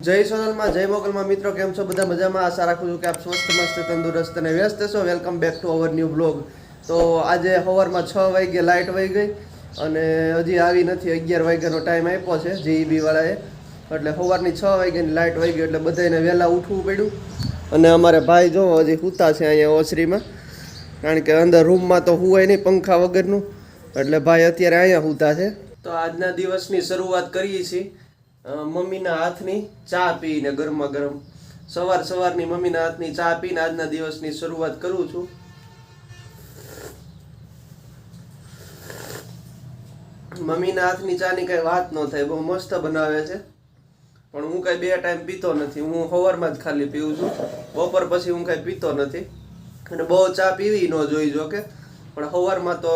જય સોનલમાં જય મોગલમાં મિત્રો કેમ છો બધા મજામાં આશા રાખું છું કે આપ સ્વસ્થ મસ્ત તંદુરસ્ત અને વ્યસ્ત છો welcome back to our new blog તો આજે સવારમાં 6 વાગે લાઇટ વહી ગઈ અને હજી આવી નથી 11 વાગ્યાનો ટાઈમ આપ્યો છે જીઈબી વાળાએ એટલે સવારની 6 વાગ્યાની લાઇટ વહી ગઈ એટલે બધાને વહેલા ઉઠવું પડ્યું અને અમારે ભાઈ જો હજી સૂતા છે અહીંયા ઓસરીમાં કારણ કે અંદર રૂમમાં તો હુવાય નહીં પંખા વગરનું એટલે ભાઈ અત્યારે અહીંયા સૂતા છે તો આજના દિવસની શરૂઆત કરીએ છીએ મમ્મીના હાથની ચા પીને ગરમા ગરમ સવારની મમ્મીના હાથની ચા પીને આજના દિવસની શરૂઆત કરું છું મમ્મીના હાથની ચાની કઈ વાત ન થાય બહુ મસ્ત બનાવે છે પણ હું કઈ બે ટાઈમ પીતો નથી હું સવારમાં જ ખાલી પીવું છું બપોર પછી હું કઈ પીતો નથી અને બહુ ચા પીવી ન જોઈ જો કે પણ સવારમાં તો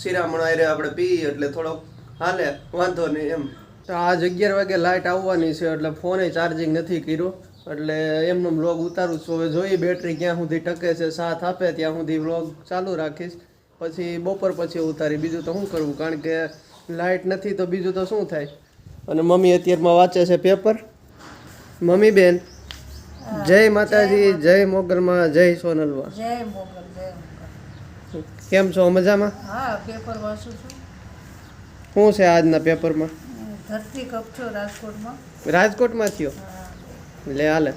શિરામણ આરે આપણે પીએ એટલે થોડોક હાલે વાંધો નહીં એમ તો આજ 11 વાગે લાઇટ આવવાની છે એટલે ફોને ચાર્જિંગ નથી કર્યો એટલે એમનો વ્લોગ ઉતારું છું હવે જોઈએ બેટરી ક્યાં સુધી ટકે છે સાથ આપે ત્યાં સુધી વ્લોગ ચાલુ રાખીશ પછી બપોર પછી ઉતારી બીજું તો શું કરવું કારણ કે લાઇટ નથી તો બીજું તો શું થાય અને મમ્મી અત્યારમાં વાંચે છે પેપર મમ્મી બેન જય માતાજી જય મોગલમાં જય સોનલમાં જય મોગલ જય મોગલ કેમ છો મજામાં હા પેપર વાંચું છું શું છે આજના પેપરમાં ધરતી કપછો રાજકોટમાં રાજકોટમાં થયો લે હાલે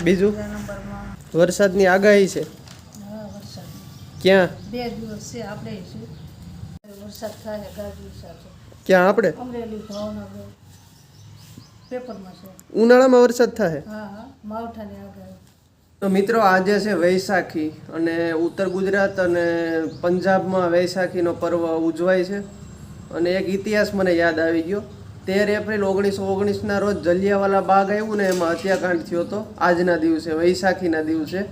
બીજું બીજા નંબરમાં વરસાદની આગાહી છે હા વરસાદ ક્યાં 2 દિવસ છે આપણે શું વરસાદ થાય ગાજવી સાથે ક્યાં આપણે અમરેલી ભાવનગર પેપરમાં છે ઉનાળામાં વરસાદ થાય હા હા માવઠાની આગાહી તો મિત્રો આજે છે વૈશાખી અને ઉત્તર ગુજરાત અને પંજાબમાં વૈશાખીનો પર્વ ઉજવાય છે અને એક ઇતિહાસ મને યાદ આવી ગયો 13 એપ્રિલ 1919ના રોજ જલિયાવાલા બાગ આવ્યું ને એમાં હત્યાકાંડ થયો હતો આજના દિવસે વૈશાખીના દિવસે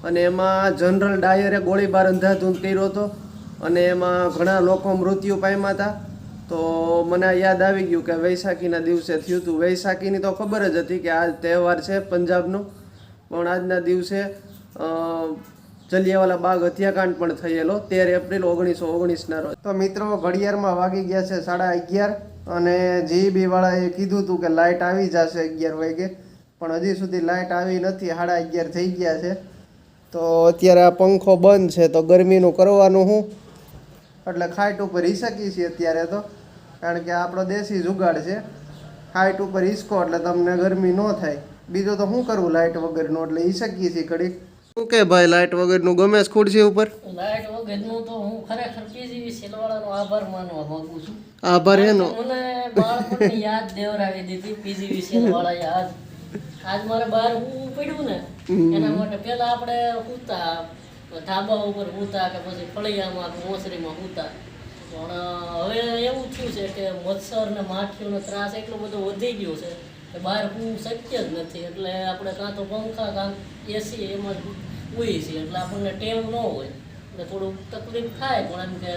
અને એમાં જનરલ ડાયરે ગોળીબાર અંધાધૂંધ કર્યો હતો અને એમાં ઘણા લોકો મૃત્યુ પામ્યા હતા તો મને યાદ આવી ગયું કે વૈશાખીના દિવસે થયું હતું વૈશાખીની તો ખબર જ હતી કે આ તહેવાર છે પંજાબનો પણ આજના દિવસે જલિયાવાલા બાગ હત્યાકાંડ પણ થયેલો 13 એપ્રિલ 1919ના રોજ તો મિત્રો ઘડિયાળમાં વાગી ગયા છે 11:30 અને જીઈબી વાળાએ કીધું હતું કે લાઇટ આવી જશે 11 વાગે પણ હજી સુધી લાઇટ આવી નથી 11:30 થઈ ગયા છે તો અત્યારે આ પંખો બંધ છે તો ગરમીનું કરવાનું હું એટલે ખાટ ઉપર રહી શકીએ છીએ અત્યારે તો કારણ કે આપણો દેશી જુગાડ છે ખાટ ઉપર હિસકો એટલે તમને ગરમી ન થાય બીજું તો શું કરવું લાઇટ વગરનું એટલે ઈ શકીએ છીએ ઘડીક શું કે ભાઈ લાઇટ વગરનું ગમે છે ખુરશી ઉપર લાઇટ વગરનું તો હું ખરેખર પીજીવી સેલવાળાનો આભાર માનવા માંગુ છું આભાર એનો મને બાળપણની યાદ દેવરાવી દીધી પીજીવી સેલવાળાએ આજ મારે બહાર હું પડ્યું ને એના માટે પહેલા આપણે સૂતા ધાબા ઉપર સૂતા કે પછી ફળિયામાં કે મોસરીમાં સૂતા પણ હવે એવું થયું છે કે મચ્છર ને માખીઓનો ત્રાસ એટલો બધો વધી ગયો છે કે બહાર હું શક્ય જ નથી એટલે આપણે કાં તો પંખા કાં એસી એમાં જ ઉઈ છીએ એટલે આપણને ટેવ ન હોય એટલે થોડું તકલીફ થાય પણ એમ કે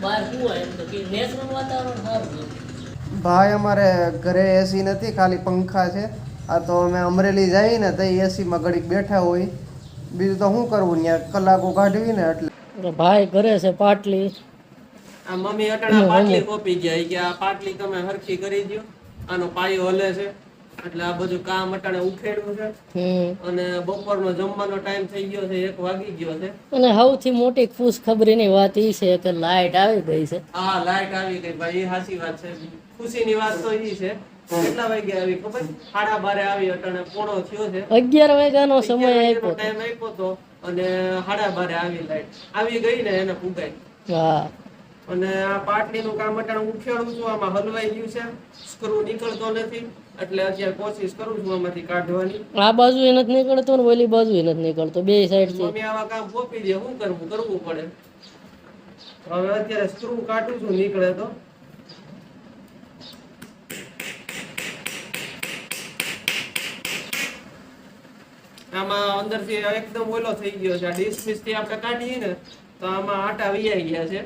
બહાર શું હોય એમ તો કે નેચરલ વાતાવરણ સારું હોય ભાઈ અમારે ઘરે એસી નથી ખાલી પંખા છે આ તો અમે અમરેલી જઈએ ને તો એસીમાં ઘડીક બેઠા હોય બીજું તો શું કરવું ત્યાં કલાકો કાઢવી ને એટલે ભાઈ ઘરે છે પાટલી આ મમ્મી અટાણા પાટલી કોપી ગયા કે આ પાટલી તમે હરખી કરી દો આનો પાયો હલે છે એટલે આ બધું કામ અટાણે ઉખેડવું છે અને બપોરનો જમવાનો ટાઈમ થઈ ગયો છે 1 વાગી ગયો છે અને સૌથી મોટી ખુશ ખબરીની વાત એ છે કે લાઇટ આવી ગઈ છે હા લાઈટ આવી ગઈ ભાઈ એ સાચી વાત છે ખુશીની વાત તો એ છે કેટલા વાગે આવી ખબર 12:30 આવી અટાણે પોણો થયો છે 11 વાગ્યાનો સમય આપ્યો ટાઈમ આપ્યો તો અને 12:30 આવી લાઈટ આવી ગઈ ને એને ફૂગાઈ હા અને આ પાટલીનું કામ અટાણે ઉખેડું છું આમાં હલવાઈ ગયું છે સ્ક્રૂ નીકળતો નથી એટલે અત્યારે કોશિશ કરું છું આમાંથી કાઢવાની આ બાજુ એ નથી નીકળતો ને ઓલી બાજુ એ નથી નીકળતો બે સાઈડ થી મમ્મી આવા કામ સોંપી દે શું કરવું પડે હવે અત્યારે સ્ક્રૂ કાઢું છું નીકળે તો આમાં અંદરથી એકદમ ઓલો થઈ ગયો છે આ ડિસ્મિસ થી આપણે કાઢીએ ને તો આમાં આટા વિયાઈ ગયા છે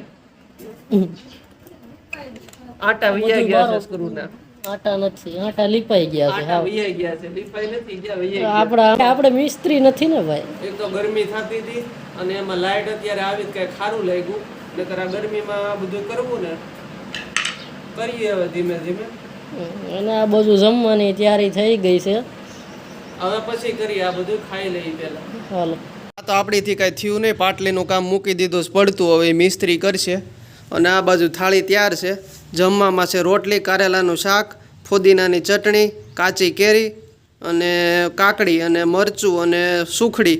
આટા વિયાઈ ગયા છે સ્ક્રૂ ના આટા નથી આટા લીપાઈ ગયા છે આટા વિયાઈ ગયા છે લીપાઈ નથી જ્યાં વિયાઈ આપણે મિસ્ત્રી નથી ને ભાઈ એક તો ગરમી થતી હતી અને એમાં લાઈટ અત્યારે આવી કઈ ખારું લાગ્યું નકર આ ગરમીમાં આ બધું કરવું ને કરીએ હવે ધીમે ધીમે અને આ બધું જમવાની તૈયારી થઈ ગઈ છે. હવે પછી કરી આ બધું ખાઈ લઈ પહેલા. હાલો. આ તો આપણીથી કાંઈ થયું નહીં, પાટલીનું કામ મૂકી દીધું છે પડતું, હવે મિસ્ત્રી કરશે. અને આ બાજુ થાળી તૈયાર છે. જમવામાં છે રોટલી, કારેલાનું શાક, ફુદીનાની ચટણી, કાચી કેરી અને કાકડી અને મરચું અને સુખડી.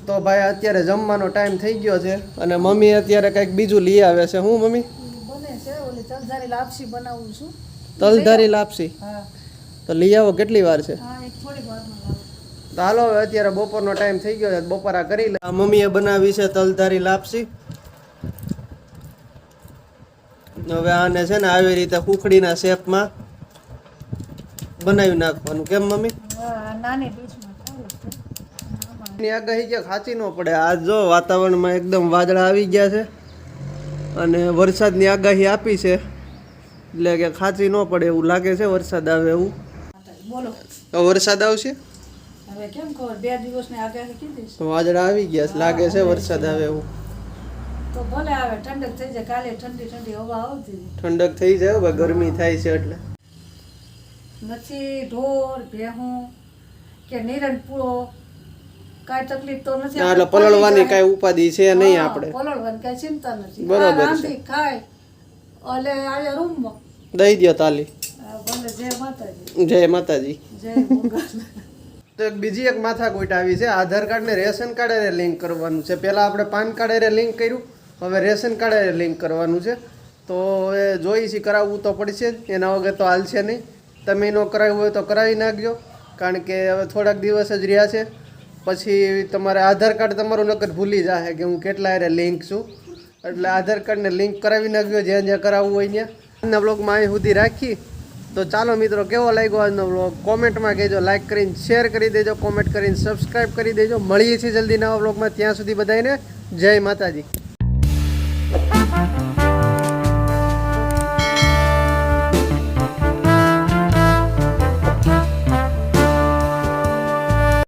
તો ભાઈ અત્યારે જમવાનો ટાઈમ થઈ ગયો છે અને મમ્મી અત્યારે કંઈક બીજું લઈ આવે છે. હું મમ્મી? બને છે ઓલી તલધારી લાપસી બનાવું છું. તલધારી લાપસી. હા તો લઈ આવો, કેટલી વાર છે? હા, એક થોડી વારમાં લાવું. તો હાલો હવે અત્યારે બપોરનો ટાઈમ થઈ ગયો છે, બપોરા કરી લે. આ મમ્મીએ બનાવી છે તલધારી લાપસી. હવે આને છે ને આવી રીતે કુકડીના શેપમાં બનાવી નાખવાનું. કેમ મમ્મી? હા, નાની ડીશમાં ખાવું છે. એની આગાહી કે ખાચી ન પડે. આજ જો વાતાવરણમાં એકદમ વાદળા આવી ગયા છે અને વરસાદની આગાહી આપી છે, એટલે કે ખાચી ન પડે એવું લાગે છે. વરસાદ આવે એવું. બોલો તો વરસાદ આવશે? હવે કેમ ખબર, 2 દિવસની આગાહી કીધી છે. વાદળા આવી ગયા છે, લાગે છે વરસાદ આવે એવું. તો ભલે આવે, ઠંડક થઈ જાય. કાલે ઠંડી ઠંડી હવા આવતી ઠંડક થઈ જાય, હવે ગરમી થાય છે એટલે. નથી ઢોર ભેહું કે નિરણ પૂળો કાંઈ તકલીફ તો નથી. એટલે પલળવાની કાંઈ ઉપાધિ છે નહીં આપણે. પલળવાની કાંઈ ચિંતા નથી. બરોબર છે. રાંધી ખાય એટલે આજે રૂમમાં દઈ દો તાલી. ભલે જય માતાજી, જય માતાજી. જય ભગવાન. તો બીજી એક માથાકૂટ આવી છે. આધાર કાર્ડ ને રેશન કાર્ડ હારે લિંક કરવાનું છે. પહેલાં આપણે પાન કાર્ડ હારે લિંક કર્યું, હવે રેશન કાર્ડ હારે લિંક કરવાનું છે. તો હવે જોઈ છે, કરાવવું તો પડશે જ, એના વગર તો હાલશે નહીં. તમે ન કરાવ્યું હોય તો કરાવી નાખજો, કારણ કે હવે થોડાક દિવસ જ રહ્યા છે. પછી તમારે આધાર કાર્ડ તમારું નકર ભૂલી જશે કે હું કેટલા હારે લિંક છું. એટલે આધાર કાર્ડને લિંક કરાવી નાખજો જ્યાં જ્યાં કરાવવું હોય ત્યાં. આજના બ્લોગમાં અહીં સુધી રાખી. તો ચાલો મિત્રો, કેવો લાગ્યો આજનો બ્લોગ કોમેન્ટમાં કહેજો, લાઈક કરીને શેર કરી દેજો, કોમેન્ટ કરીને સબસ્ક્રાઈબ કરી દેજો. મળીએ છીએ જલ્દી નવા બ્લોગમાં. ત્યાં સુધી બધાને જય માતાજી.